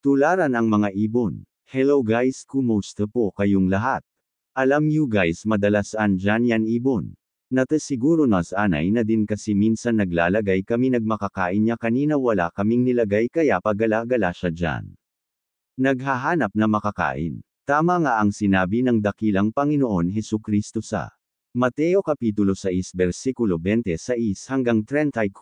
Tularan ang mga ibon. Hello guys, kumusta po kayong lahat? Alam you guys madalas andyan yan ibon. Nata siguro nas anay na din kasi minsan naglalagay kami nagmakakain niya kanina wala kaming nilagay kaya pagala-gala siya dyan. Naghahanap na makakain. Tama nga ang sinabi ng dakilang Panginoon Hesukristo sa Mateo Kapitulo 6 versikulo 26 hanggang 34.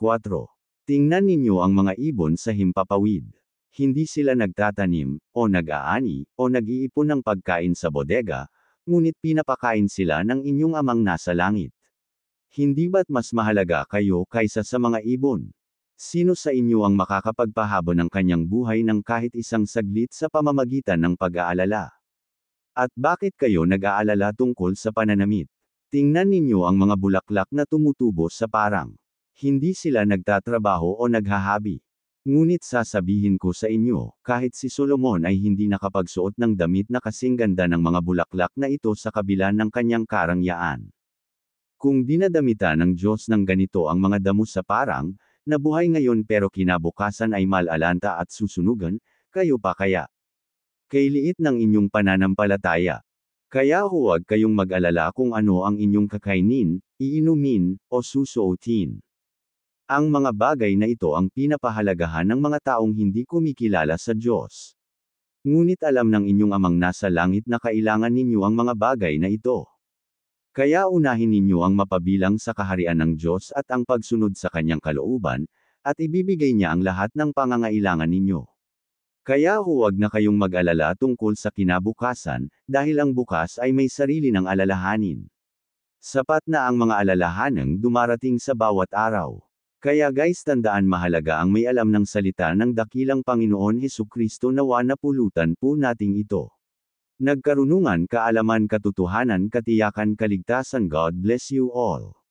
Tingnan ninyo ang mga ibon sa himpapawid. Hindi sila nagtatanim, o nag-aani, o nag-iipon ng pagkain sa bodega, ngunit pinapakain sila ng inyong amang nasa langit. Hindi ba't mas mahalaga kayo kaysa sa mga ibon? Sino sa inyo ang makakapagpahaba ng kanyang buhay ng kahit isang saglit sa pamamagitan ng pag-aalala? At bakit kayo nag-aalala tungkol sa pananamit? Tingnan ninyo ang mga bulaklak na tumutubo sa parang. Hindi sila nagtatrabaho o naghahabi. Ngunit sasabihin ko sa inyo, kahit si Solomon ay hindi nakapagsuot ng damit na kasing ganda ng mga bulaklak na ito sa kabila ng kanyang karangyaan. Kung dinadamitan ng Diyos ng ganito ang mga damo sa parang, na buhay ngayon pero kinabukasan ay malalanta at susunugan, kayo pa kaya? Kay liit ng inyong pananampalataya. Kaya huwag kayong mag-alala kung ano ang inyong kakainin, iinumin, o susuotin. Ang mga bagay na ito ang pinapahalagahan ng mga taong hindi kumikilala sa Diyos. Ngunit alam ng inyong amang nasa langit na kailangan ninyo ang mga bagay na ito. Kaya unahin ninyo ang mapabilang sa kaharian ng Diyos at ang pagsunod sa kanyang kalooban, at ibibigay niya ang lahat ng pangangailangan ninyo. Kaya huwag na kayong mag-alala tungkol sa kinabukasan, dahil ang bukas ay may sarili ng alalahanin. Sapat na ang mga alalahanang dumarating sa bawat araw. Kaya guys tandaan mahalaga ang may alam ng salita ng dakilang Panginoon Hesukristo nawa napulutan po nating ito. Nagkarunungan kaalaman katotohanan katiyakan kaligtasan God bless you all.